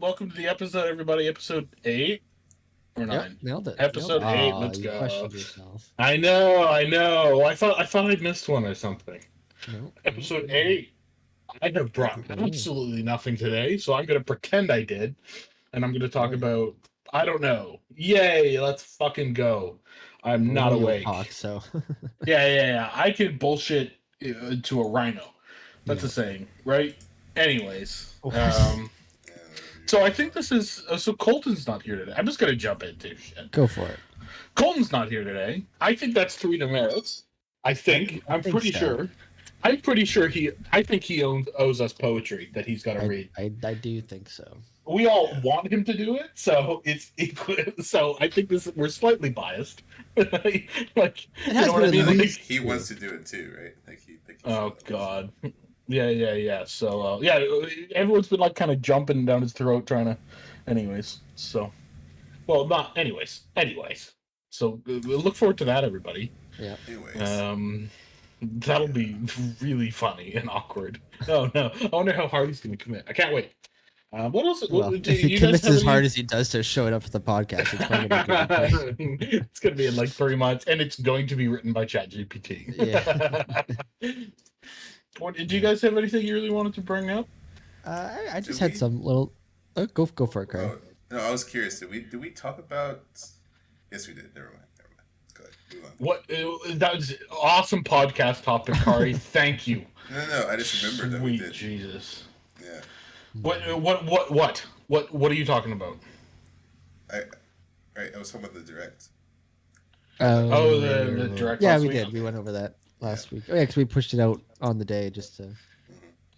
Welcome to the episode, everybody. Episode 8 or 9? Yep, nailed it. Episode 8. Let's You go. questioned yourself. I know. I thought I'd missed one or something. No. Episode 8. I have brought absolutely nothing today, so I'm going to pretend I did, and I'm going to talk about. I don't know. Yay! Let's fucking go. I'm not awake. Talk, so. Yeah. I can bullshit to a rhino. That's a saying, right? Anyways, so I think this is so Colton's not here today. I'm just gonna jump into shit. Go for it. Colton's not here today. I think that's 3 demerits. I'm pretty sure. I'm pretty sure I think he owes us poetry that he's got to read. I do think so. We all want him to do it, so it's so I think we're slightly biased. Like, you know what I mean? Like, he wants to do it too, right? Oh God. Yeah. So everyone's been like kind of jumping down his throat trying to. Anyways, so not anyways. So we'll look forward to that, everybody. Yeah. Anyways. That'll be really funny and awkward. Oh no! I wonder how hard he's going to commit. I can't wait. What else? If he commits as hard as he does to showing up for the podcast, it's probably going to it's going to be in like 3 months, and it's going to be written by ChatGPT. Yeah. Did you guys have anything you really wanted to bring up? I just had some little. Go for it, Craig. No, I was curious. Did we talk about? Yes, we did. Never mind. What? That was awesome podcast topic, Kari. Thank you. No. I just remembered that we did. Jesus. Yeah. What are you talking about? I was talking about the direct. The direct. Yeah, we did. We went over that last week. Oh yeah, because we pushed it out on the day just to.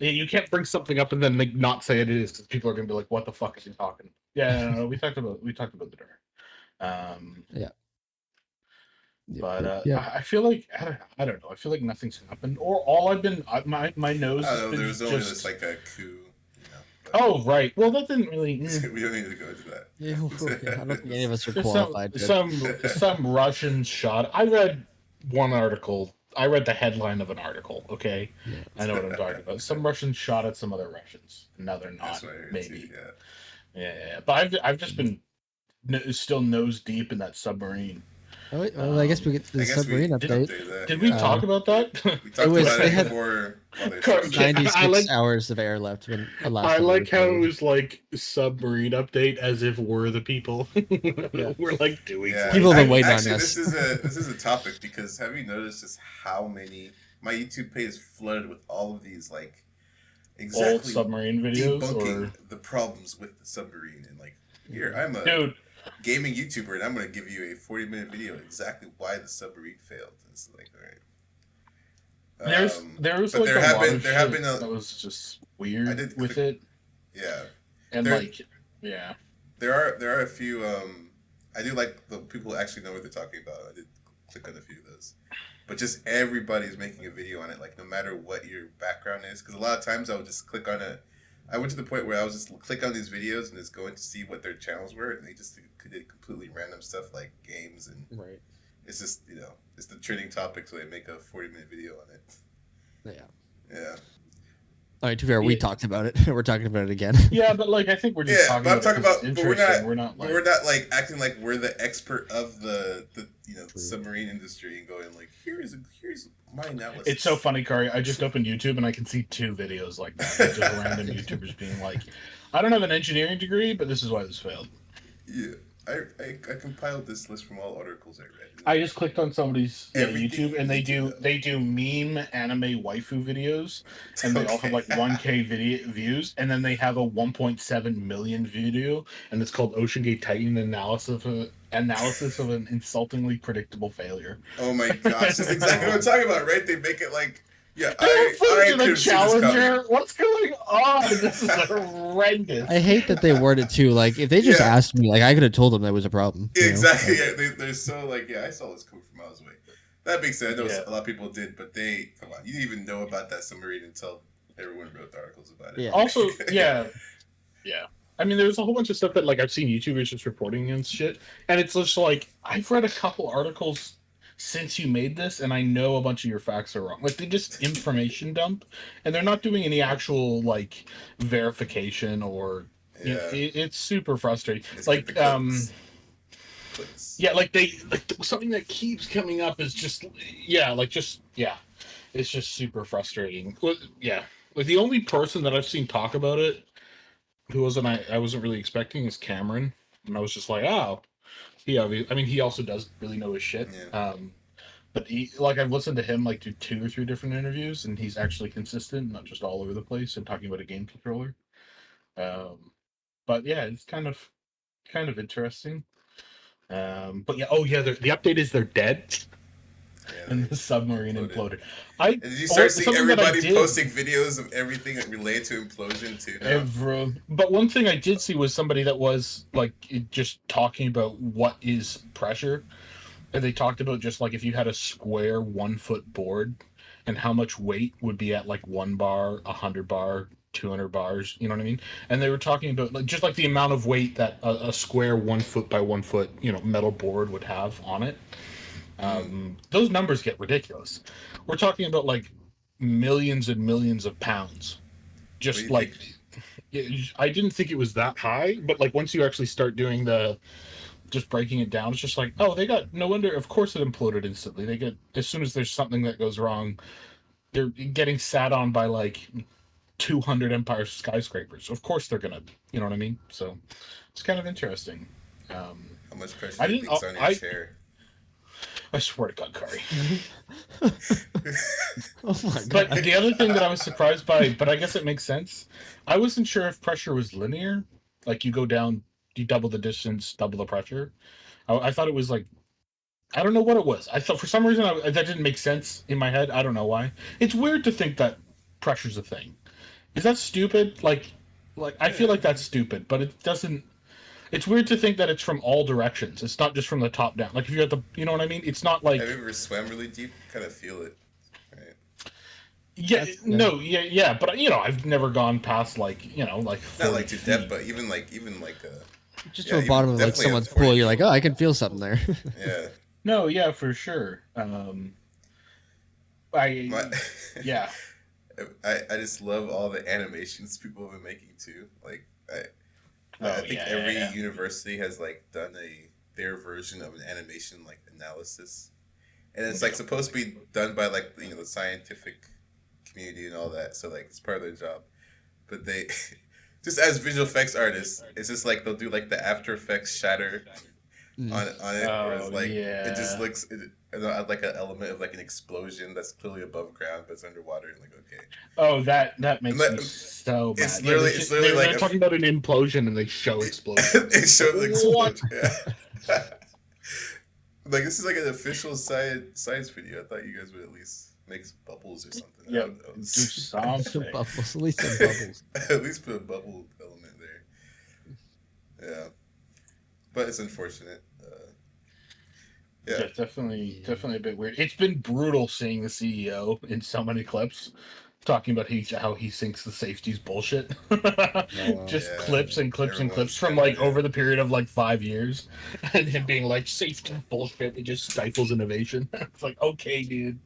Yeah, you can't bring something up and then like not say it is because people are gonna be like, "What the fuck is he talking?" Yeah, no, we talked about the direct. Yeah. But I feel like I don't know. I feel like nothing's happened, or all I've been my nose. There was only just like a coup. Oh right. Well, that didn't really. We don't need to go into that. Yeah, I don't think any of us are qualified. Some Russian shot. I read one article. I read the headline of an article. Okay, yeah. I know what I'm talking about. Some Russians shot at some other Russians. Now they're not. Maybe. Too, yeah. But I've just been still nose deep in that submarine. Oh, wait, well, I guess we get to the submarine update. Did we talk about that? We talked about it before. 96 hours of air left. I like how it was like submarine update as if we're the people. We're like doing. Yeah. People have been waiting on us. This is a topic because have you noticed just how many my YouTube page is flooded with all of these like old submarine videos debunking the problems with the submarine and like here I'm a dude. Gaming YouTuber, and I'm going to give you a 40-minute video on exactly why the submarine failed. It's like, all right. There was like there have been that was just weird with it. Yeah, and there are a few. I do like the people who actually know what they're talking about. I did click on a few of those, but just everybody's making a video on it. Like no matter what your background is, because a lot of times I would just click on it. I went to the point where I was just click on these videos and just going to see what their channels were, and they just did completely random stuff like games and it's just it's the trending topic, so they make a 40-minute video on it. Yeah. All right, to be fair, we talked about it. We're talking about it again. Yeah, but like I think we're just talking about but we're not like acting like we're the expert of the submarine industry and going like here's my analysis. It's so funny, Kari. I just opened YouTube and I can see 2 videos like that. Just random YouTubers being like, I don't have an engineering degree, but this is why this failed. Yeah. I compiled this list from all articles I read. I just clicked on somebody's YouTube and they do meme anime waifu videos, and they all have like 1K views, and then they have a 1.7 million video, and it's called Ocean Gate Titan analysis of an insultingly predictable failure. Oh my gosh, that's exactly what I'm talking about, right? They make it like. Yeah, I the Challenger. What's going on? This is horrendous. I hate that they worded too. Like, if they just asked me, like, I could have told them that was a problem. Exactly. Yeah, they're so like, I saw this coming from miles away. That being said, I know a lot of people did, but come on, you didn't even know about that submarine until everyone wrote the articles about it. Yeah. Also, yeah. I mean, there's a whole bunch of stuff that like I've seen YouTubers just reporting and shit, and it's just like I've read a couple articles since you made this, and I know a bunch of your facts are wrong. Like, they just information dump, and they're not doing any actual, like, verification or Yeah, it's super frustrating. just get the Like clicks. yeah, like something that keeps coming up is just it's just super frustrating. Yeah, like the only person that I've seen talk about it who I wasn't really expecting is Cameron, and I was just like, oh, I mean, he also does really know his shit. Yeah. But I've listened to him like do 2 or 3 different interviews, and he's actually consistent, not just all over the place and talking about a game controller. But yeah, it's kind of interesting. But yeah, oh yeah, the update is they're dead, Yeah, and the submarine imploded. And did you start seeing Something that I everybody did, posting videos of everything that related to implosion too now? but one thing I did see was somebody that was like just talking about what is pressure, and they talked about just like if you had a square 1 foot board, and how much weight would be at like 1 bar, 100 bar, 200 bars. You know what I mean? And they were talking about like just like the amount of weight that a square 1 foot by 1 foot metal board would have on it. Those numbers get ridiculous. We're talking about like millions and millions of pounds. Just like I didn't think it was that high, but like once you actually start doing just breaking it down, it's just like, oh, they got no wonder. Of course, it imploded instantly. They get as soon as there's something that goes wrong, they're getting sat on by like 200 Empire skyscrapers. Of course, they're gonna, you know what I mean? So it's kind of interesting. How much pressure I do you didn't. think's on your chair? I swear to God, Kari. Oh my God. But the other thing that I was surprised by, but I guess it makes sense. I wasn't sure if pressure was linear, like you go down, you double the distance, double the pressure. I thought it was like, I don't know what it was. I thought for some reason that didn't make sense in my head. I don't know why. It's weird to think that pressure's a thing. Is that stupid? Like I feel like that's stupid, but it doesn't. It's weird to think that it's from all directions. It's not just from the top down. Like if you're at the, you know what I mean? It's not like. Have you ever swam really deep? Kind of feel it, right? Yeah, no, yeah, but I've never gone past like like 40 not like to feet. depth, but even like Just to the bottom of like someone's pool, you're like, oh, I can feel something there. Yeah. No, yeah, for sure. Yeah. I just love all the animations people have been making too. Like I think every university has like done their version of an animation like analysis, and it's like supposed to be done by like the scientific community and all that. So like it's part of their job, but they just as visual effects artists, it's just like they'll do like the After Effecks shatter on it, where it's like it just looks like an element of like an explosion that's clearly above ground but it's underwater and like okay. Oh, that makes me so bad. It's literally like they're talking about an implosion and they show explosions. They show the explosion. What? Yeah. Like this is like an official science video. I thought you guys would at least make some bubbles or something. Yeah, do something. Bubbles, at least some bubbles. At least put a bubble element there. Yeah, but it's unfortunate. Yeah, definitely a bit weird. It's been brutal seeing the CEO in so many clips talking about how he thinks the safety's bullshit. Just clips and clips and clips from like over the period of like 5 years, and him being like safety bullshit. It just stifles innovation. It's like, okay, dude,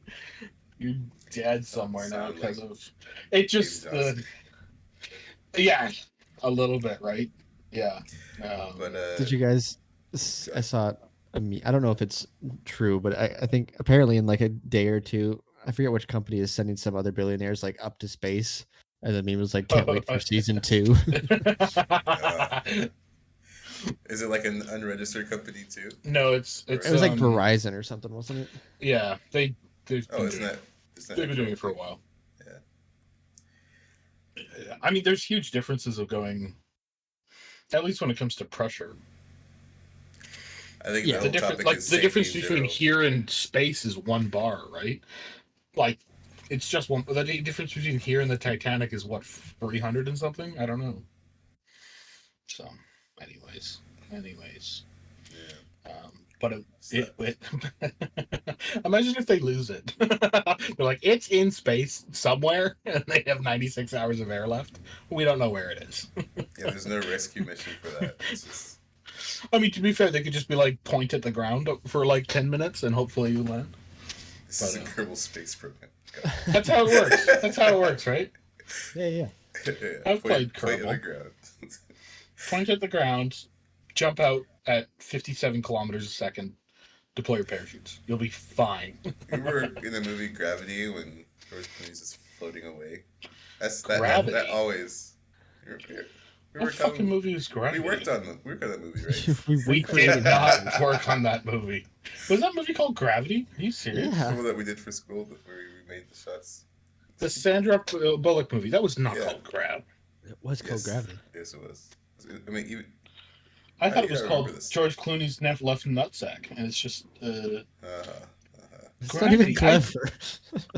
you're dead somewhere now because of it. Just yeah, a little bit, right? Yeah. But did you guys? I saw it. I don't know if it's true, but I think apparently in like a day or two, I forget which company is sending some other billionaires like up to space, and the meme was like, "Can't wait for season 2." Is it like an unregistered company too? No, it was like Verizon or something, wasn't it? Yeah, they've been doing it for a while. Yeah, I mean, there's huge differences of going, at least when it comes to pressure. I think the difference between here and space is 1 bar, right? Like, it's just one. The difference between here and the Titanic is what, 300 and something? I don't know. So, anyways, yeah. But imagine if they lose it. They're like, it's in space somewhere, and they have 96 hours of air left. We don't know where it is. Yeah, there's no rescue mission for that. I mean, to be fair, they could just be like point at the ground for like 10 minutes and hopefully you land. This is a Kerbal Space Program. That's how it works. That's how it works, right? Yeah. I've played Kerbal. point at the ground, jump out at 57 kilometers a second, deploy your parachutes. You'll be fine. Remember in the movie Gravity when George Clooney's just floating away? That Gravity. always. What fucking movie was Gravity? We worked on that movie, right? We did not work on that movie. Was that movie called Gravity? Are you serious? Yeah. The one that we did for school, where we made the shots. The Sandra Bullock movie. That was not called Grav. It was called Gravity. Yes, it was. I mean, even. I thought it was called George Clooney's left nutsack, and it's just. It's Gravity. not even clever.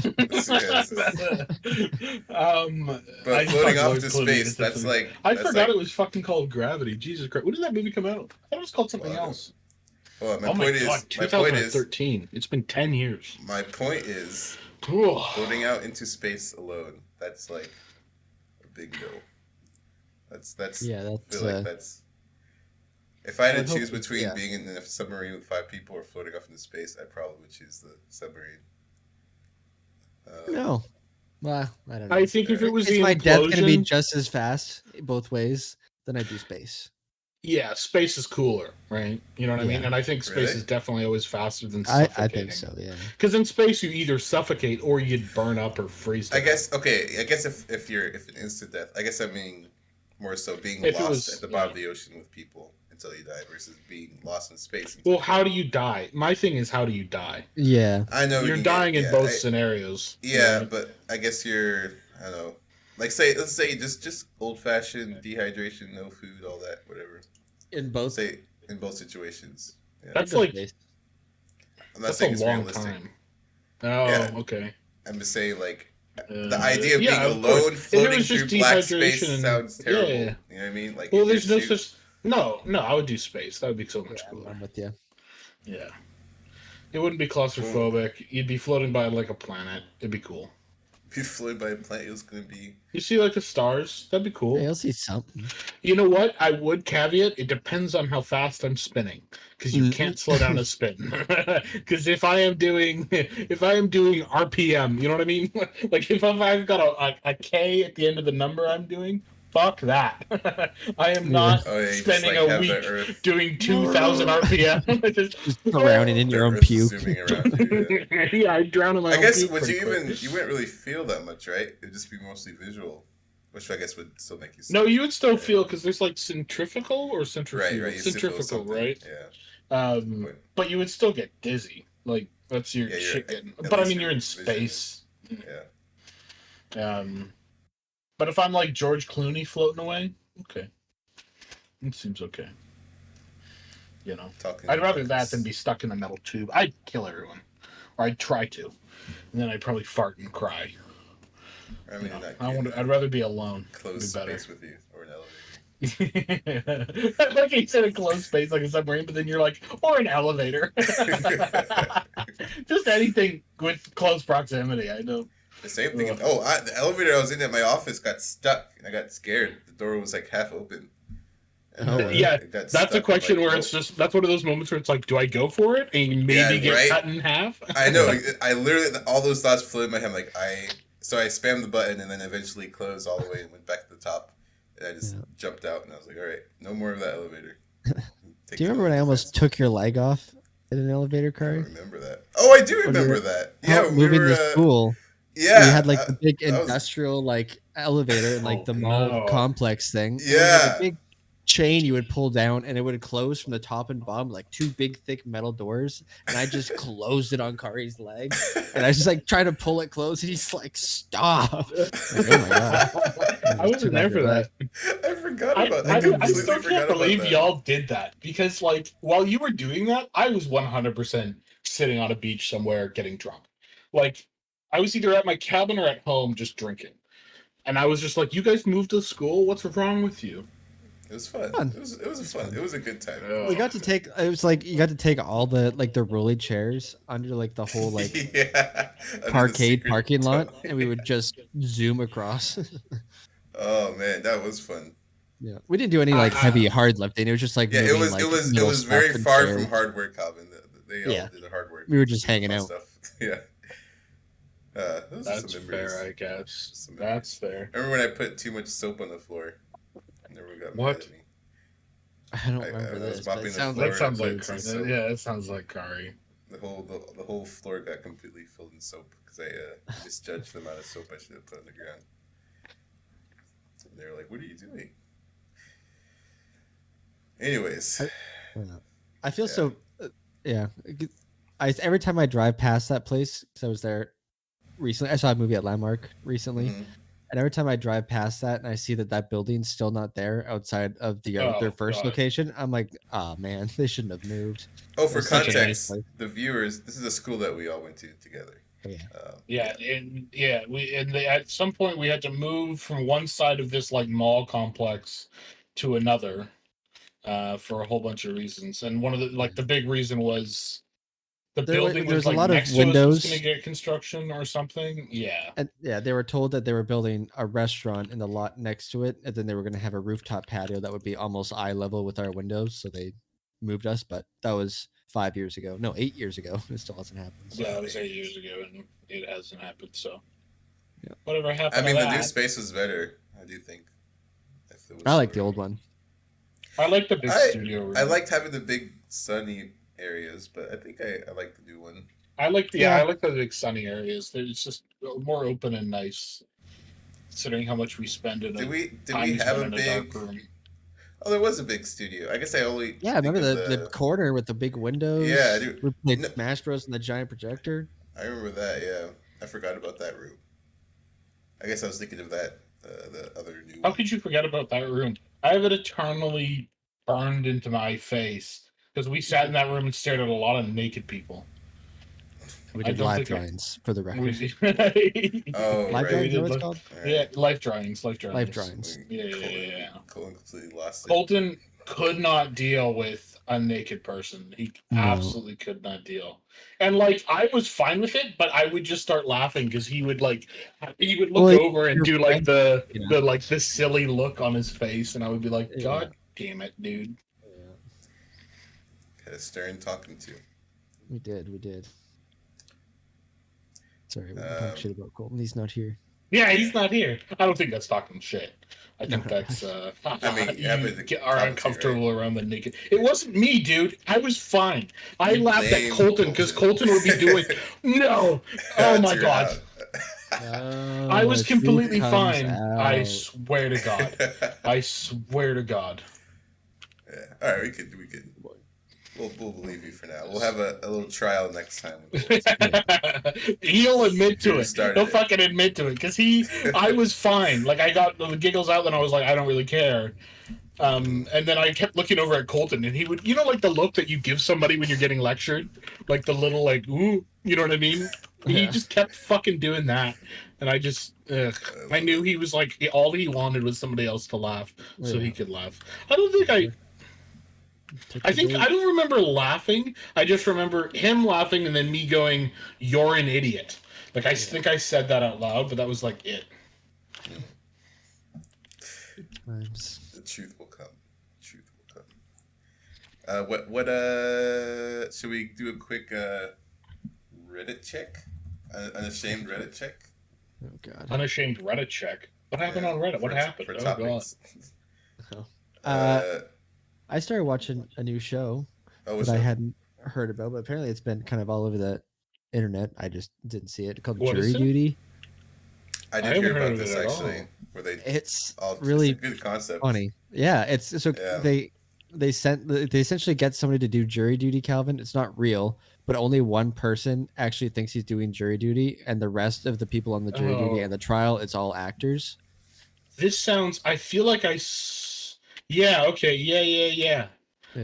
But floating off to space, that's like. I forgot it was fucking called Gravity. Jesus Christ. When did that movie come out? I thought it was called something else. Well, my point is 2013. It's been 10 years. My point is floating out into space alone. That's like a big no. That's I feel like that's. If I had to choose between being in a submarine with 5 people or floating off into space, I probably would choose the submarine. No. Well, I don't know. I think if it was is my death going to be just as fast both ways, then I'd do space. Yeah, space is cooler, right? You know what I mean? And I think space is definitely always faster than suffocating. I think so, yeah. Because in space, you either suffocate or you'd burn up or freeze. I guess if an instant death, I guess I mean more so being lost at the bottom of the ocean with people until you die versus being lost in space. Well, how do you die? My thing is, how do you die? Yeah. I know you're dying in both scenarios. Yeah, but I guess I don't know. Like let's say just old fashioned dehydration, no food, all that, whatever. In both situations. Yeah. That's like I'm not saying it's realistic. Time. Oh, okay. I'm just saying like the idea of being alone floating through black space sounds terrible. Yeah. You know what I mean? Like, well, there's no such. No, I would do space. That would be so much cooler. I'm with you. Yeah. It wouldn't be claustrophobic. You'd be floating by like a planet. It'd be cool. If you floated by a planet, it was going to be. You see like the stars? That'd be cool. Yeah, you'll see something. You know what? I would caveat. It depends on how fast I'm spinning, because you can't slow down a spin. Because if I am doing RPM, you know what I mean? Like if I've got a K at the end of the number I'm doing. Fuck that. I am not spending a week doing 2,000 RPM. just drowning in your own puke. Yeah, I drown in my own puke. I guess you wouldn't really feel that much, right? It'd just be mostly visual, which I guess would still make you sick. No, you would still feel, because there's like centrifugal or centrifugal. Right. Centrifugal, right? Yeah. But you would still get dizzy. Like, that's your shit getting. But I mean, you're in space. Yeah. But if I'm like George Clooney floating away, okay. It seems okay. You know? I'd rather that than be stuck in a metal tube. I'd kill everyone. Or I'd try to. And then I'd probably fart and cry. I mean, I'd rather be alone. Close space with you, or an elevator. Like you said, a closed space like a submarine, but then you're like, or an elevator. Just anything with close proximity. I know. The same thing. The elevator I was in at my office got stuck, and I got scared. The door was like half open. Yeah, that's a question where it's just, that's one of those moments where it's like, do I go for it and maybe get cut in half? I know. I literally, all those thoughts flew in my head. Like so I spammed the button and then eventually closed all the way and went back to the top. And I just jumped out and I was like, all right, no more of that elevator. Do you remember when I almost took your leg off in an elevator car? I don't remember that. Oh, I do remember that. Yeah, moving to school. Yeah, we had like the big industrial like elevator and like the mall complex thing. Yeah, it was like a big chain you would pull down and it would close from the top and bottom, like 2 big thick metal doors. And I just closed it on Kari's leg, and I just like trying to pull it close, and he's like, "Stop!" Like, oh my god, I wasn't there for that. I forgot about that. I still can't believe y'all did that, because like while you were doing that, I was 100% sitting on a beach somewhere getting drunk. Like, I was either at my cabin or at home just drinking. And I was just like, you guys moved to school? What's wrong with you? It was fun. It was fun. It was a good time. We got to take, it was like, you got to take all the, like the rolly chairs under like the whole like parkade parking lot, and we would just zoom across. Oh man, that was fun. Yeah. We didn't do any like heavy hard lifting. It was just like, yeah, it was very far from hard work, Calvin. They all did the hard work. We were just hanging out. Stuff. Yeah. That's fair, I guess. That's fair. Remember when I put too much soap on the floor? And everyone got mad at me. I don't I remember was this, but it mopping the sounds floor like That and it sounds was like like food. some curry. soap. Yeah, it sounds like curry. The whole floor got completely filled in soap because I misjudged the amount of soap I should have put on the ground. And they were like, "What are you doing?" Anyways, I, don't know. I feel yeah. so. Yeah, every time I drive past that place, because I was there recently, I saw a movie at Landmark recently, Hmm. and every time I drive past that and I see that that building's still not there outside of their Oh first god. location, I'm like, oh man, they shouldn't have moved. Oh, It for was such a nice context, place. the viewers, this is a school that we all went to together. But yeah, Yeah, and yeah, at some point we had to move from one side of this like mall complex to another for a whole bunch of reasons. And one of the big reason was the building there was was a like lot of next to us was going to windows, get construction or something. Yeah. and yeah, they were told that they were building a restaurant in the lot next to it, and then they were going to have a rooftop patio that would be almost eye level with our windows. So they moved us, but that was 5 years ago. No, 8 years ago. It still hasn't happened. So. Yeah, Wow, it was 8 8 years years. ago and it hasn't happened. So Yeah, whatever I happened to mean, the new that? space was better. I do think if it was I like the still old around. one. I like the big I studio I room. liked having the big sunny areas, but I think I like the new one. I Yeah, like the big sunny areas. It's just more open and nice, considering how much we spend in Did a we time we have spend a in a dark big? room. Oh, there was a big studio. I guess I only yeah. think Remember of the the. corner with the big Yeah, I windows? do. We played No, Smash Bros. In the giant projector. I remember that. Yeah, I forgot about that room. I guess I was thinking of that the other new How one. could you forget about that room? I have it eternally burned into my face because we sat in that room and stared at a lot of naked people. We I did don't live think drawings for the record. we Oh Live we right, drawings, know did what it's called? all yeah, right. life drawings, Live drawings. We, Yeah, yeah, yeah, Colin, yeah. Colin completely lost it. Colton could not deal with a naked person. He No. absolutely could not deal. And like I was fine with it, but I would just start laughing because he would look Well, over and your do like friend, the you know. the like this silly look on his face, and I would be like, Yeah. God damn it, dude. Yeah. Had a stern talking to. We did. We did. Sorry, we can talk Um, shit about Colton. He's not here. Yeah, yeah. he's not here. I don't think that's talking shit. I No, think no. that's I mean, you happy to are compensate, right? uncomfortable around the naked. It wasn't me, dude. I was fine. I You laughed at blame Colton because Colton. Colton would be doing no. Oh That's my your god. out. I Oh, was the truth completely comes fine. I out. swear to God. I swear to God. Yeah. All right, we could we'll believe you for now. We'll have a little trial next time with Colton. He'll admit to Who it. He'll started fucking admit to it because I it? was fine. Like I got the giggles out, then I was like, I don't really care. Mm. And then I kept looking over at Colton, and he would, like the look that you give somebody when you're getting lectured, like the little like, ooh, you know what I mean? He Yeah. just kept fucking doing that, and I just, I love knew it. he was like, all he wanted was somebody else to laugh, so he Yeah. could laugh. I don't think Took I the think I bait. don't remember laughing. I just remember him laughing, and then me going, "You're an idiot." Like I Yeah. think I said that out loud, but that was like it. Good times. The truth will come. Truth will come. What should we do a quick Reddit check? Unashamed Reddit check? Oh God. Unashamed Reddit check. What happened Yeah, on Reddit? What happened? for Oh god. topics. Oh. Uh, I started watching a new show oh, that what's I up? hadn't heard about, but apparently it's been kind of all over the internet. I just didn't see it. Called What is Jury it? Duty. I I did haven't hear heard about of this it at actually, all. where they It's all. It's a really good concept. funny. Yeah, it's so Yeah. they essentially get somebody to do jury duty, Calvin. It's not real, but only one person actually thinks he's doing jury duty, and the rest of the people on the jury duty and Oh, the trial, it's all actors. this sounds. I feel like Yeah. Okay. Yeah. Yeah. Yeah.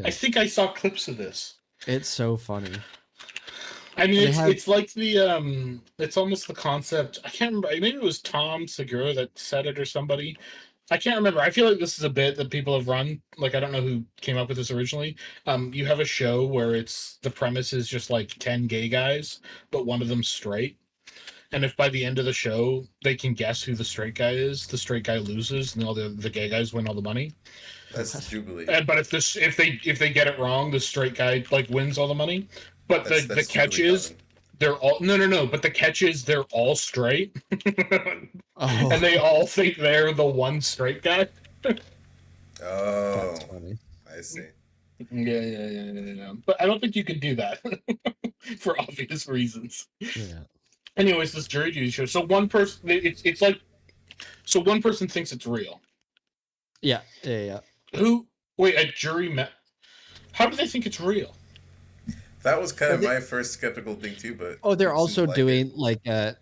I Yeah, think I saw clips of this. it's so funny. I mean, And they it's have it's like it's almost the concept. I can't remember. Maybe it was Tom Segura that said it or somebody. I can't remember. I feel like this is a bit that people have run. Like I don't know who came up with this originally. You have a show where the premise is just like 10 gay guys, but one of them's straight. And if by the end of the show they can guess who the straight guy is, the straight guy loses, and all the gay guys win all the money. That's what? Jubilee. And but if they get it wrong, the straight guy like wins all the money. But the That's catch Jubilee, is Calvin. they're all no. But the catch is they're all straight, and they Oh, all think they're the one straight guy. Oh, that's funny. I see. Yeah. But I don't think you can do that for obvious reasons. Yeah. Anyways, this jury duty show. So one person, it's like, so one person thinks it's real. Yeah. Yeah. Who? Wait, a jury met. How do they think it's real? That was kind of my first skeptical thing too, but oh, they're it seems also like doing like a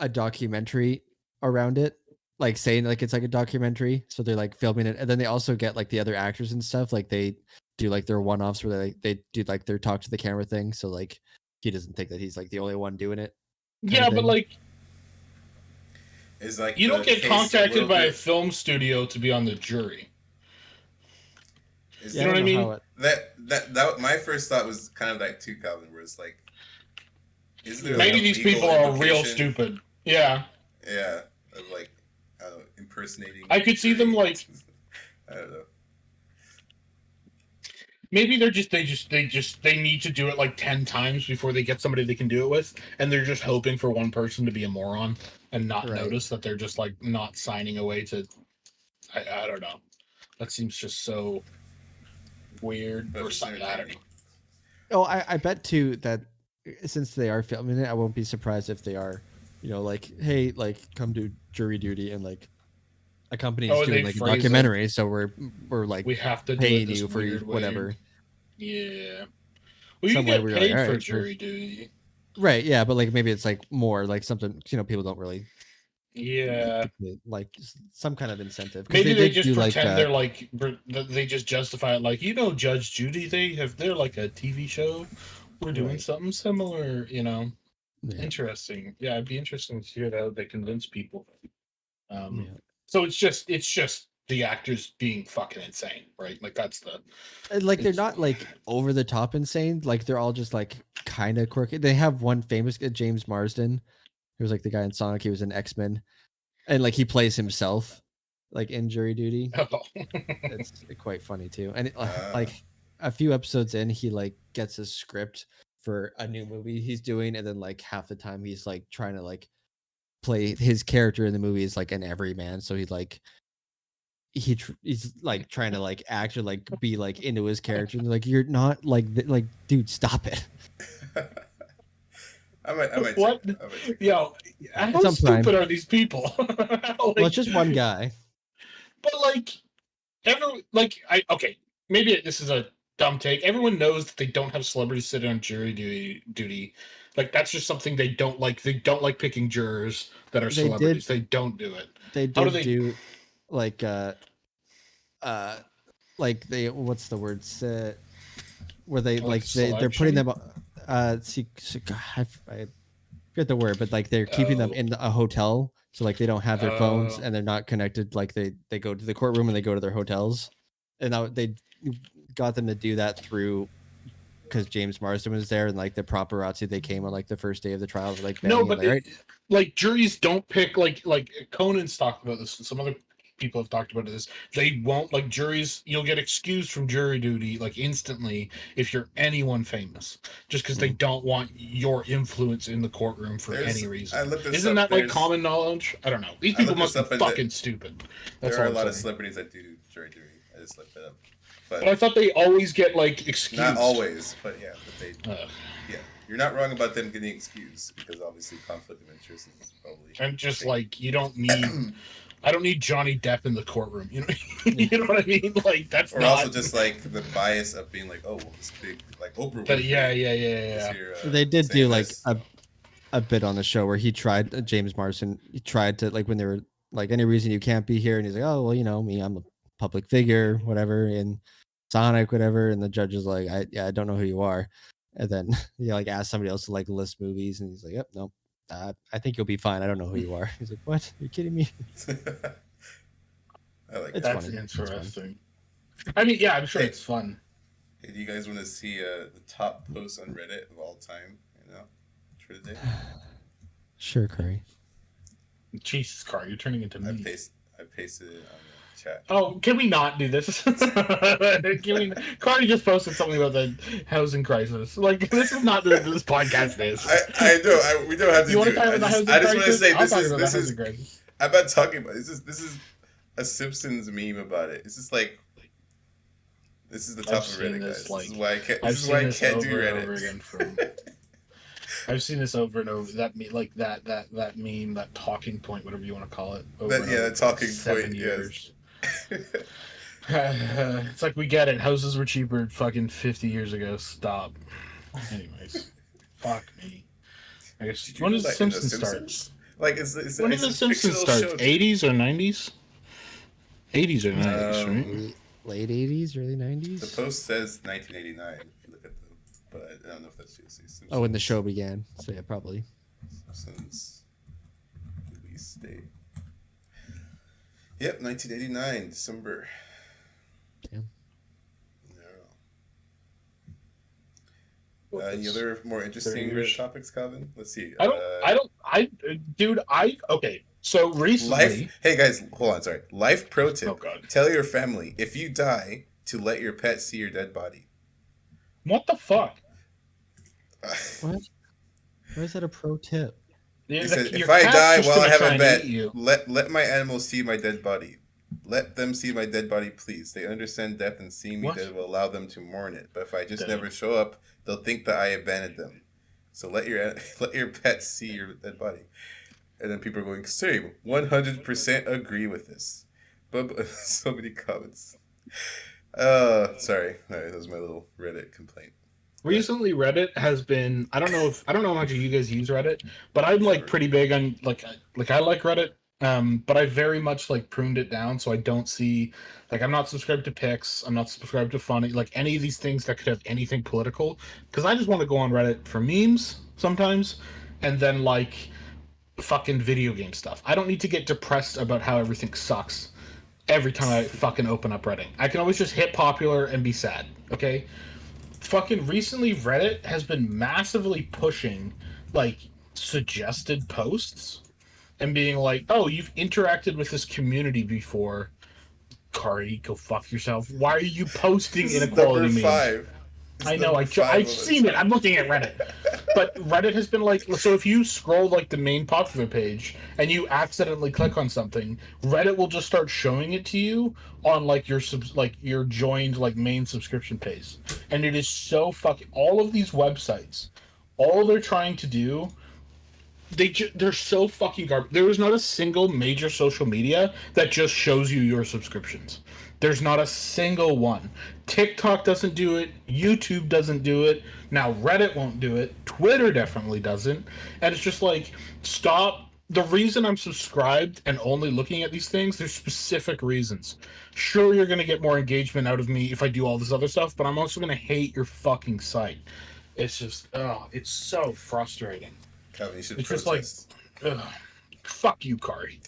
documentary around it, like saying like it's like a documentary. So they're like filming it, and then they also get like the other actors and stuff. Like they do like their one-offs where they do like their talk to the camera thing. So like he doesn't think that he's like the only one doing it. Yeah, but like, is like you don't get contacted by a bit... film studio to be on the jury. Yeah, you know what I mean? That my first thought was kind of like too, Calvin, where it's like, is there maybe like these people are real stupid? Yeah. Yeah, of like impersonating. I could see them like. I don't know. Maybe they need to do it like 10 times before they get somebody they can do it with, and they're just hoping for one person to be a moron and not notice that they're just like not signing away to. I don't know. That seems just so weird or something. I don't know. Oh, I bet too that since they are filming it, I won't be surprised if they are, like, hey, like come do jury duty, and like a company is doing like a documentary, so we're like we have to paying you for whatever. Yeah. Well, you get paid like, for jury duty. Right, yeah, but like maybe it's like more like something, people don't really. Yeah. Like some kind of incentive. Maybe they just pretend they're like, they just justify it like, Judge Judy, they're like a TV show. We're doing something similar, Yeah. Interesting. Yeah, it'd be interesting to hear how they convince people. So it's just the actors being fucking insane, right? Like that's like they're not like over the top insane. Like they're all just like kind of quirky. They have one famous James Marsden, who was like the guy in Sonic. He was in X-Men, and like he plays himself, like in jury duty. Oh. It's quite funny too. And like a few episodes in, he like gets a script for a new movie he's doing, and then like half the time he's like trying to like play his character in the movie is like an everyman. So he's like trying to like act or like be like into his character, and like you're not like dude, stop it. I might what? Yo, how stupid are these people? Well, it's just one guy. But maybe this is a dumb take. Everyone knows that they don't have celebrities sit on jury duty. Like that's just something they don't like. They don't like picking jurors that are celebrities. They don't do it. They do like like they what's the word? Where they like they're putting them I forget the word, but like they're keeping them in a hotel, so like they don't have their phones and they're not connected. Like they go to the courtroom and they go to their hotels, and now they got them to do that through because James Marsden was there, and like the paparazzi, they came on like the first day of the trial. Like no, but like juries don't pick like Conan's talked about this, and some other people have talked about this. They won't like juries. You'll get excused from jury duty like instantly if you're anyone famous, just because they don't want your influence in the courtroom for any reason. Isn't that like common knowledge? I don't know. These people must be fucking stupid. There are a lot of celebrities that do jury duty. I just looked it up. But I thought they always get like excused. Not always, but yeah. Yeah, you're not wrong about them getting excused because obviously conflict of interest is probably. And just like you don't need. I don't need Johnny Depp in the courtroom. You know what I mean? Like that's or also just like the bias of being like, oh, well, this big like Oprah. Yeah. Here, they did do like a bit on the show where he tried James Marsden. He tried to like when they were like any reason you can't be here, and he's like, oh well, me, I'm a public figure, whatever, in Sonic, whatever, and the judge is like, I don't know who you are, and then he like asked somebody else to like list movies, and he's like, yep, no. I think you'll be fine. I don't know who you are. He's like, what? You're kidding me? I like that's funny. Interesting. I mean, yeah, I'm sure it's fun. Hey, do you guys want to see the top posts on Reddit of all time? For today? Sure, Curry. Jesus, Curry, you're turning into me. I pasted it on the chat. Oh, can we not do this? Cardi just posted something about the housing crisis. Like, this is not what this podcast is. I know. We don't have to do it. I just want to say this is. I'm not talking about it. This is a Simpsons meme about it. It's just like This is the I've top of seen Reddit, this guys. This is like why I can't. This I've is why seen I this can't do over and Reddit. over again from. I've seen this over and over. That like that meme, that talking point, whatever you want to call it, over and over The for like talking point. 7 years. Yes. It's like, we get it. Houses were cheaper fucking 50 years ago. Stop. Anyways, fuck me. I guess Did you when know does The that in The Simpsons start? Simpsons, like When did it's The a Simpsons fictional start? show too. 80s or 90s? 80s or 90s, right? Late 80s, early The 90s. post says 1989. If you look at the, but I don't know if that's just Simpsons. Oh, when the show began. So yeah, probably. Simpsons release date. Yep, 1989, December. Damn. Yeah. Any other more interesting topics, Calvin? Let's see. Okay. So recently, Hey guys, hold on. Sorry. Life pro tip. Oh God. Tell your family if you die to let your pet see your dead body. What the fuck? What? Why is that a pro tip? He said, if I die while I have a pet, let my animals see my dead body. Let them see my dead body, please. They understand death, and seeing me dead will allow them to mourn it. But if I just never show up, they'll think that I abandoned them. So let your pet see your dead body. And then people are going, same, 100% agree with this. But so many comments. Sorry. That was my little Reddit complaint. Recently, Reddit has been. I don't know how much of you guys use Reddit, but I'm like pretty big on like I like Reddit. But I very much like pruned it down, so I don't see, like, I'm not subscribed to Pics, I'm not subscribed to Funny, like any of these things that could have anything political, because I just want to go on Reddit for memes sometimes, and then like fucking video game stuff. I don't need to get depressed about how everything sucks every time I fucking open up Reddit. I can always just hit popular and be sad. Okay. Fucking recently, Reddit has been massively pushing like suggested posts and being like, "Oh, you've interacted with this community before. Kari, go fuck yourself. Why are you posting inequality memes?" I know. I've seen it. I'm looking at Reddit, but Reddit has been like, so if you scroll like the main popular page and you accidentally click on something, Reddit will just start showing it to you on like your joined like main subscription page, and it is so fucking. All of these websites, all they're trying to do, they're so fucking garbage. There is not a single major social media that just shows you your subscriptions. There's not a single one. TikTok doesn't do it. YouTube doesn't do it. Now Reddit won't do it. Twitter definitely doesn't. And it's just like, stop. The reason I'm subscribed and only looking at these things, there's specific reasons. Sure, you're going to get more engagement out of me if I do all this other stuff, but I'm also going to hate your fucking site. It's just, it's so frustrating. Calvin, you should it's protest. Just like, fuck you, Kari.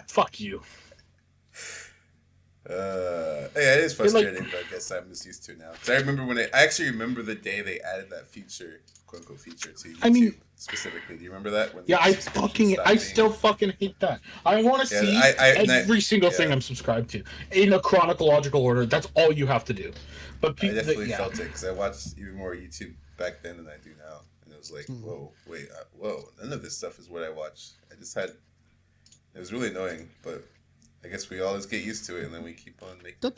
Fuck you. Yeah, it is frustrating, but I guess I'm just used to it now. So I actually remember the day they added that feature, quote unquote feature to YouTube specifically. Do you remember that? When I still fucking hate that. I want to see every single thing I'm subscribed to in a chronological order. That's all you have to do. But I definitely felt it because I watched even more YouTube back then than I do now, and it was like, whoa, none of this stuff is what I watch. It was really annoying, but I guess we all just get used to it, and then we keep on making. Don't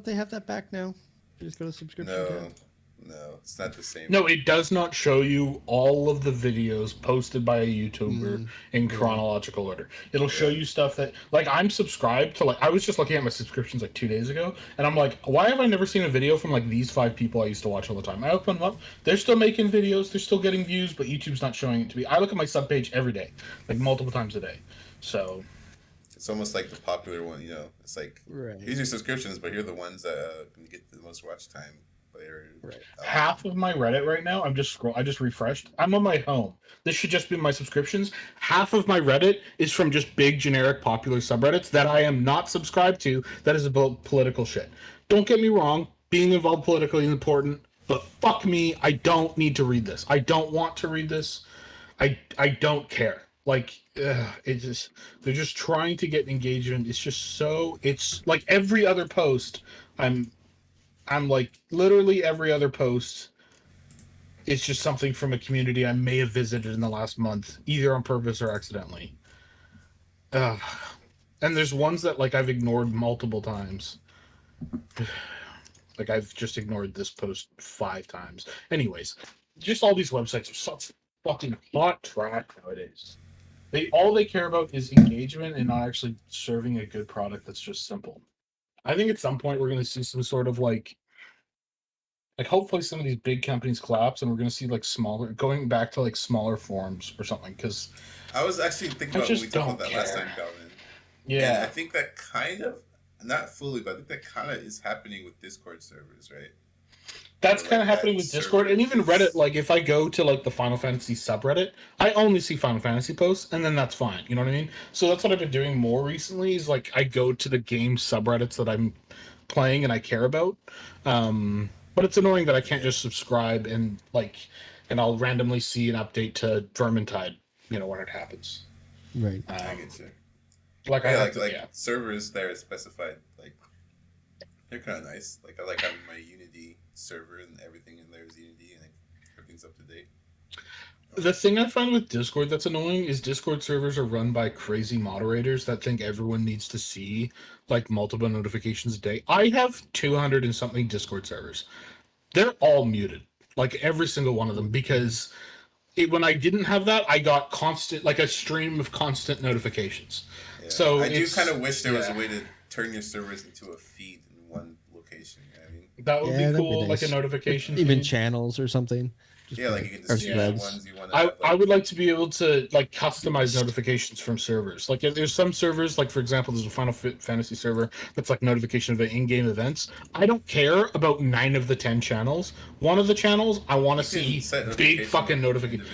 they have that back now? You just go to subscription. No, it's not the same. No, it does not show you all of the videos posted by a YouTuber in chronological order. It'll show you stuff that, like, I'm subscribed to, like, I was just looking at my subscriptions like 2 days ago, and I'm like, why have I never seen a video from like these 5 people I used to watch all the time? I open them up, they're still making videos, they're still getting views, but YouTube's not showing it to me. I look at my sub page every day, like multiple times a day. So it's almost like the popular one, you know. It's like, here's your subscriptions, but here are the ones that can get the most watch time. Half of my Reddit right now, I just refreshed. I'm on my home. This should just be my subscriptions. Half of my Reddit is from just big generic popular subreddits that I am not subscribed to, that is about political shit. Don't get me wrong, being involved politically is important, but fuck me, I don't need to read this. I don't want to read this. I don't care. Like, they're just trying to get engagement. It's like every other post, I'm like, literally every other post, it's just something from a community I may have visited in the last month, either on purpose or accidentally. And there's ones that, like, I've ignored multiple times. Like I've just ignored this post 5 times. Anyways, just all these websites are such fucking hot trash nowadays. All they care about is engagement and not actually serving a good product that's just simple. I think at some point we're going to see some sort of like hopefully some of these big companies collapse and we're going to see like smaller going back to like smaller forms or something. Because I was actually thinking about when we talked about that last time, Calvin. Yeah, and I think that kind of not fully, but I think that kind of is happening with Discord servers, right? that's Or kind of like happening that with Discord and even server Reddit. is- Like if I go to like the Final Fantasy subreddit, I only see Final Fantasy posts, and then that's fine. You know what I mean? So that's what I've been doing more recently. Is like I go to the game subreddits that I'm playing and I care about. But it's annoying that I can't just subscribe and and I'll randomly see an update to Vermintide, when it happens. Right. I get you. Like I Yeah, have like to, yeah. servers that are specified, like they're kind of nice. Like I like having my Unity server and everything in there is Unity and everything's up to date. The thing I find with Discord that's annoying is Discord servers are run by crazy moderators that think everyone needs to see like multiple notifications a day. I have 200 and something Discord servers. They're all muted, like every single one of them, because when I didn't have that, I got constant, like a stream of constant notifications. Yeah. So I do kind of wish there was a way to turn your servers into a feed in one location. You know what I mean? That would be that'd cool, nice. like a notification Even feed. channels or something. Just like you can or just choose threads. the ones you want to have. I would like to be able to like customize notifications from servers. Like if there's some servers, like for example, there's a Final Fantasy server that's like notification of in-game events. I don't care about 9 of the 10 channels. One of the channels, I want to see big fucking notifications.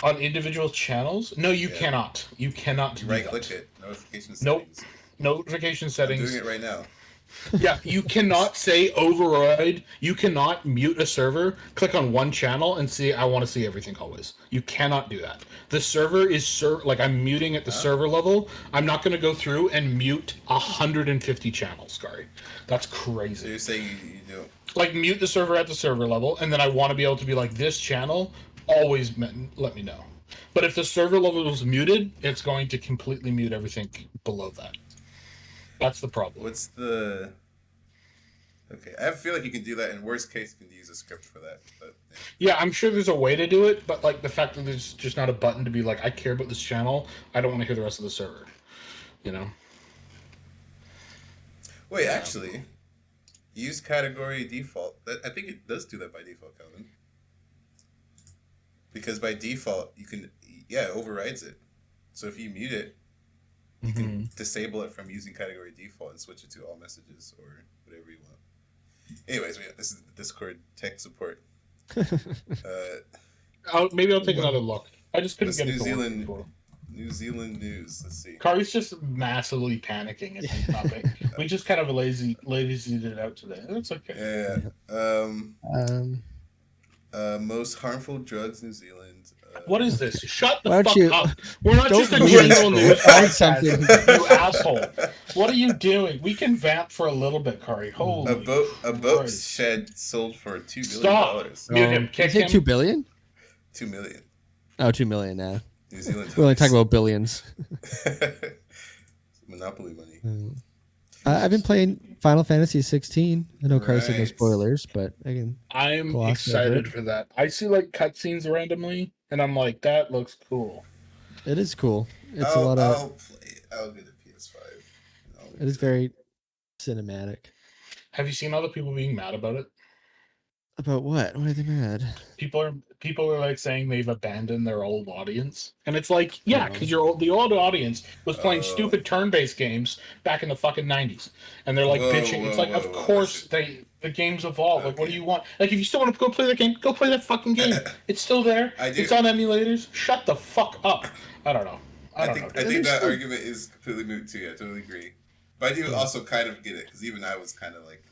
On individual channels? No, you cannot. You cannot do right-click that. it. Notification settings. settings. Nope. Notification settings. I'm doing it right now. Yeah, you cannot say override. You cannot mute a server, click on one channel, and see, I want to see everything always. You cannot do that. The server is like I'm muting at the server level. I'm not going to go through and mute 150 channels, Scary. That's crazy. So you're saying you do like mute the server at the server level, and then I want to be able to be like, this channel, always let me know. But if the server level is muted, it's going to completely mute everything below that. That's the problem. What's the... Okay, I feel like you can do that. In worst case, you can use a script for that. But yeah, I'm sure there's a way to do it, but like the fact that there's just not a button to be like, I care about this channel, I don't want to hear the rest of the server. You know? Wait, actually, use category default. I think it does do that by default, Calvin. Because by default, you can... Yeah, it overrides it. So if you mute it, you can disable it from using category default and switch it to all messages or whatever you want. Anyways, this is the Discord tech support. Maybe I'll take another look. I just couldn't get it to work before. New Zealand news. Let's see. Kari's just massively panicking at the topic. We just kind of lazied it out today. That's okay. Yeah. Most harmful drugs, New Zealand. What is this? Shut the Why fuck don't you- up. We're not just a read general it. news Find podcast, something. you asshole. What are you doing? We can vamp for a little bit, Kari. Holy A boat Christ. shed sold for $2 billion. Stop. Mute him. Kick Is it him. 2 billion? $2 million. Oh, 2 million now. New Zealand. We only talk about billions. Monopoly money. I've been playing Final Fantasy 16. I know Carl said no Right. spoilers, but I'm gloss over excited it. for that. I see like cutscenes randomly, and I'm like, that looks cool. It is cool. It's I'll a lot of. I'll play it. I'll get a PS5. It is very cinematic. Have you seen all the people being mad about it? About what? Why are they mad? People are like saying they've abandoned their old audience, and it's like, yeah, because the old audience was playing stupid turn-based games back in the fucking 90s, and they're like bitching. It's like, of course the games evolve. Like, what do you want? Like, if you still want to go play that game, go play that fucking game. It's still there. It's on emulators. Shut the fuck up. I don't know. I think that argument is completely moot too. I totally agree, but I do also kind of get it because even I was kind of like,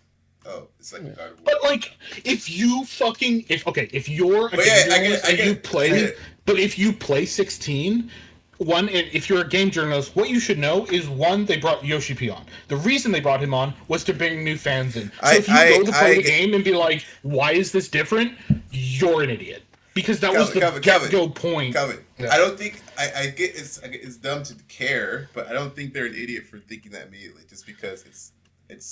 oh, it's like a God of War. But like, if you're a game journalist and you play, but if you play 16, if you're a game journalist, what you should know is they brought Yoshi P on. The reason they brought him on was to bring new fans in. So if you go to play the game and be like, why is this different? You're an idiot. Because that was the get-go point. Calvin, I don't think I get it's dumb to care, but I don't think they're an idiot for thinking that immediately. Just because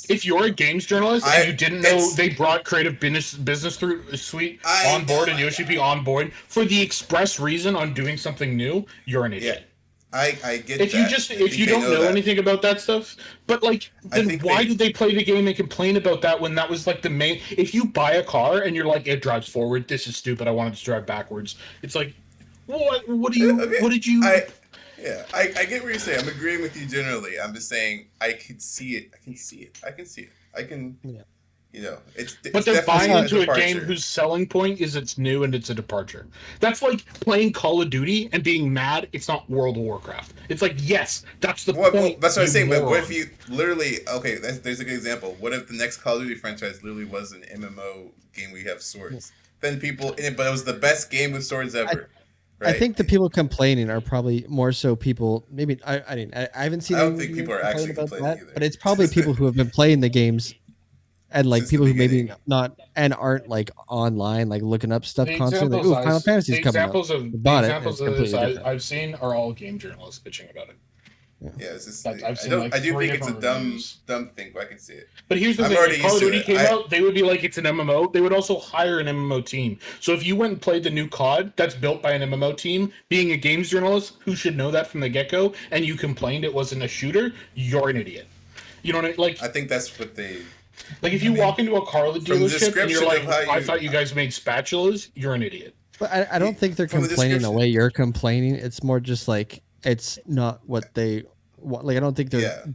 If you're a games journalist and you didn't know they brought creative business through suite on board and Yoshi P on board for the express reason on doing something new, you're an idiot. I get if that. If you don't know anything about that stuff, but like, then why did they play the game and complain about that when that was like the main? If you buy a car and you're like, it drives forward, this is stupid, I wanted to drive backwards. It's like, what do you? Okay. What did you? I get what you're saying. I'm agreeing with you generally. I'm just saying I can see it. I can. Yeah. You know, it's but they're buying into a game whose selling point is it's new and it's a departure. That's like playing Call of Duty and being mad it's not World of Warcraft. It's like, yes, that's the point. Well, that's what I'm saying. But what if you literally there's a good example. What if the next Call of Duty franchise literally was an MMO game where you have swords? Then people, but it was the best game with swords ever. Right? I think the people complaining are probably more so people. Maybe I haven't seen. I don't think people are actually complaining either. But it's probably people who have been playing the games. And like people who maybe not and aren't like online, like looking up stuff constantly. Like, ooh, Final Fantasy's coming up. The examples of this I've seen are all game journalists bitching about it. Yeah, it's just, I do think it's a dumb thing, but I can see it. But here's the thing: if Call of Duty came out, they would be like, it's an MMO. They would also hire an MMO team. So if you went and played the new COD that's built by an MMO team, being a games journalist who should know that from the get-go, and you complained it wasn't a shooter, you're an idiot. You know what I mean? Like, I think that's what they. Like, if you walk into a car dealership and you're like, I thought you guys made spatulas, you're an idiot. But I don't think they're complaining the way you're complaining. It's more just like, it's not what they want. Like, I don't think they're... Yeah.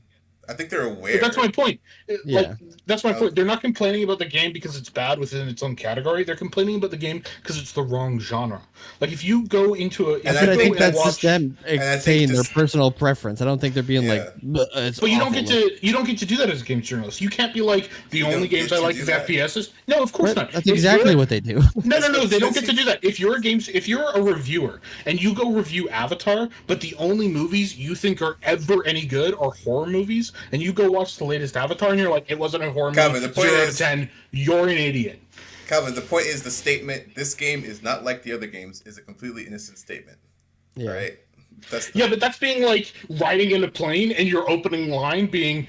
I think they're aware. But that's my point. Like, that's my point. They're not complaining about the game because it's bad within its own category. They're complaining about the game because it's the wrong genre. Like, if you go into a... And I think that's just them saying their personal preference. I don't think they're being like, it's But you don't get to do that as a games journalist. You can't be like, the only games I like is FPSs. No, of course not. That's exactly what they do. No, they don't get to do that. If you're a reviewer and you go review Avatar, but the only movies you think are ever any good are horror movies, and you go watch the latest Avatar and you're like, it wasn't a horror movie, 0 out of 10, you're an idiot. Calvin, the point is the statement, this game is not like the other games, is a completely innocent statement. Yeah. Right? But that's being like riding in a plane and your opening line being,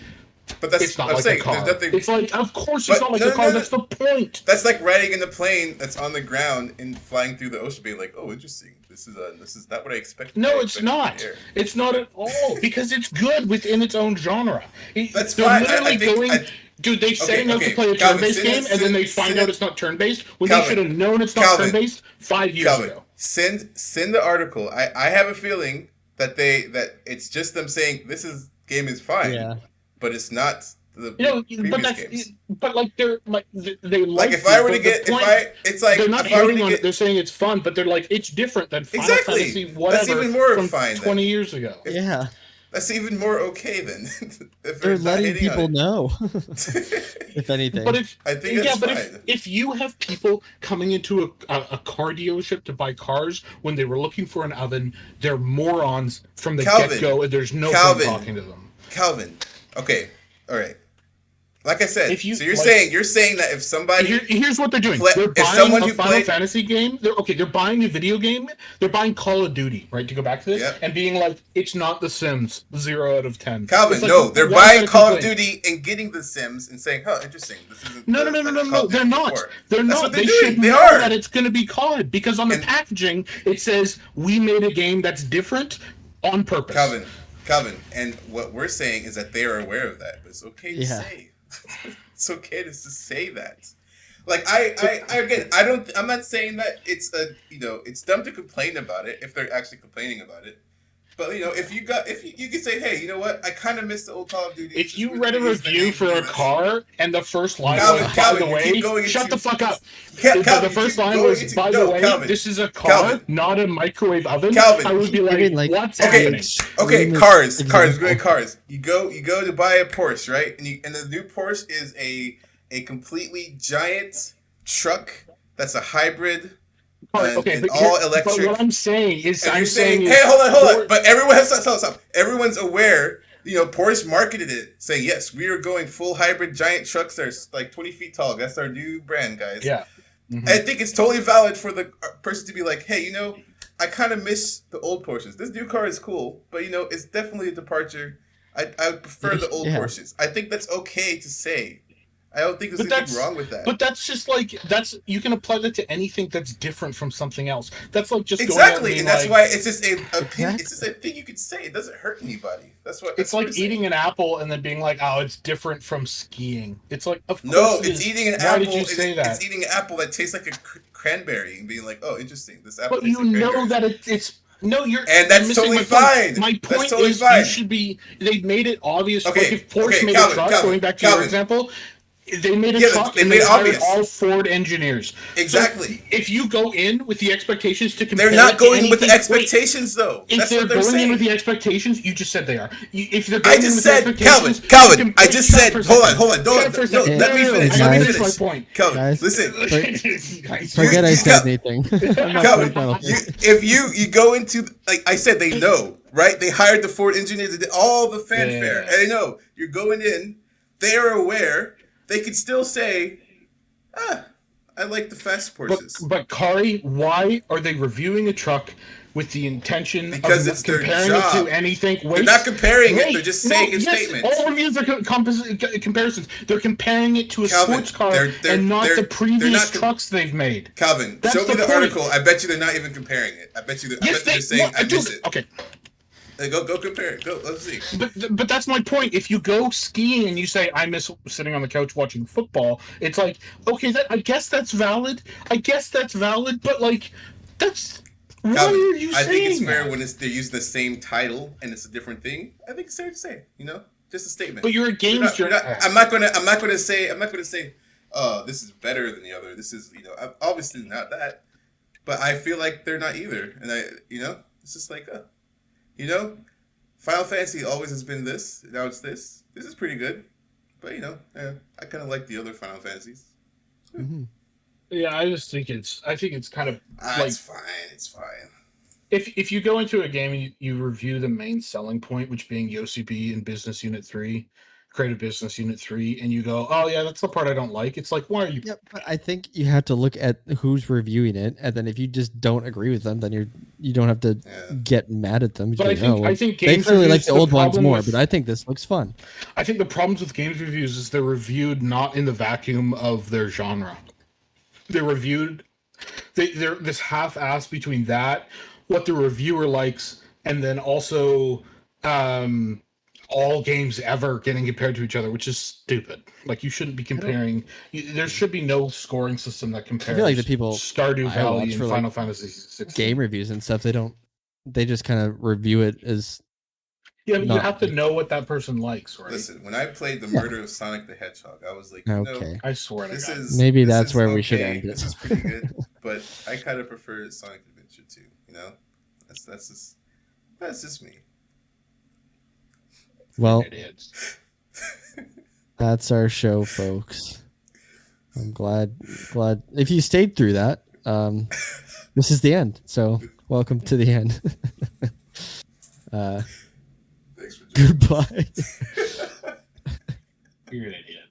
but that's it's not like a car. It's like, of course it's not like a car, that's the point. That's like riding in a plane that's on the ground and flying through the ocean being like, oh, interesting. This is not what I expected. No, it's not. It's not at all because it's good within its own genre. That's fine. Dude, they're setting out to play a turn-based game, and then they find out it's not turn-based when they should have known it's not turn-based 5 years ago. Send the article. I have a feeling that it's just them saying this game is fine, but it's not the previous games. But like they're like if I were to get it's like they're not hating on it. They're saying it's fun, but they're like it's different than Final Fantasy whatever. That's even more from fine 20 years ago. That's even more okay then. They're letting people know, if anything. But if you have people coming into a car dealership to buy cars when they were looking for an oven, they're morons from the get-go, and there's no point talking to them. Calvin, okay, all right. Like I said, so you're saying that if somebody here's what they're doing. They're buying a Final Fantasy game. They're buying a video game. They're buying Call of Duty, right? To go back to this, and being like, it's not The Sims, 0 out of 10. Calvin, no, they're buying Call of Duty and getting The Sims and saying, "Huh, interesting. This isn't." No, they're not. They're not. They should know that it's going to be COD because on the packaging it says we made a game that's different on purpose. Calvin, and what we're saying is that they are aware of that, but it's okay to say. It's okay to say that. Like I'm not saying that it's it's dumb to complain about it if they're actually complaining about it. But if you can say, hey, you know what? I kind of miss the old Call of Duty. If you read a review for a car and the first line was, by the way, shut the fuck up. The first line was, by the way, this is a car, not a microwave oven. I would be like, what's happening? Okay, cars. Great cars. You go to buy a Porsche, right? And the new Porsche is a completely giant truck that's a hybrid. But all electric. But what I'm saying is, hey, hold on. But everyone has stop. Everyone's aware. Porsche marketed it, saying yes, we are going full hybrid giant trucks that are like 20 feet tall. That's our new brand, guys. Yeah. Mm-hmm. I think it's totally valid for the person to be like, hey, I kind of miss the old Porsches. This new car is cool, but it's definitely a departure. I prefer the old portions. I think that's okay to say. I don't think there's anything wrong with that. But that's just like you can apply that to anything that's different from something else. That's like just exactly, going and that's why it's just a opinion. It's just a thing you can say. It doesn't hurt anybody. That's what it's like eating an apple and then being like, "Oh, it's different from skiing." It's like, of course, no, it's eating an apple. Why did you say that? It's eating an apple that tastes like a cranberry and being like, "Oh, interesting. This apple." But you know that it's. No, and that's totally fine. My point totally is, fine. You should be. They made it obvious. Okay, like if Porsche made a truck, going back to your example, they made a truck and they hired all Ford engineers. Exactly. So if you go in with the expectations to compare, they're not going with the expectations, though. If they're going in with the expectations, you just said they are. If they're I just said, Calvin. I just said, hold on. Don't let me finish. Let me finish my point. Calvin, listen. Forget I said anything. Calvin, if you go into, like I said, they know, right? They hired the Ford engineers. They did all the fanfare, and they know you're going in. They are aware. They could still say, I like the fast Porsches. But Kari, why are they reviewing a truck with the intention of comparing it to anything? They're not comparing it. They're just saying a statement. All reviews are comparisons. They're comparing it to a sports car and not the previous trucks they've made. Calvin, show me the article. I bet you they're not even comparing it. I bet you they're saying, I miss it. Okay. Go compare it. Go, let's see. But that's my point. If you go skiing and you say I miss sitting on the couch watching football, it's like, okay, I guess that's valid. But like, that's why are you saying? I think it's fair when they're using the same title and it's a different thing. I think it's fair to say, just a statement. But you're a games journalist. I'm not gonna say. Oh, this is better than the other. This is obviously not that. But I feel like they're not either, and it's just like Final Fantasy always has been this. Now it's this. This is pretty good, but I kind of like the other Final Fantasies. Mm-hmm. Yeah, I just think it's kind of it's fine. It's fine. If you go into a game and you review the main selling point, which being Yoshi in Business Unit 3, Creative Business Unit 3, and you go, oh yeah, that's the part I don't like. It's like, why are you? Yeah, but I think you have to look at who's reviewing it, and then if you just don't agree with them, then you don't have to get mad at them. But I think they clearly like the old ones more, but I think this looks fun. I think the problems with games reviews is they're reviewed not in the vacuum of their genre. They're reviewed. They're this half-ass between that, what the reviewer likes, and then also all games ever getting compared to each other, which is stupid. Like, you shouldn't be comparing. There should be no scoring system that compares. I feel like the people Stardew Valley and Final Fantasy 16 game reviews and stuff. They just kind of review it as. Yeah, but you have to know what that person likes, right? Listen, when I played the Murder of Sonic the Hedgehog, I was like, I swear to God. Maybe that's where we should end it. This is pretty good, but I kind of prefer Sonic Adventure 2. That's just me. Well, that's our show, folks. I'm glad if you stayed through that. This is the end. So welcome to the end. Thanks for joining. Goodbye. You're an idiot.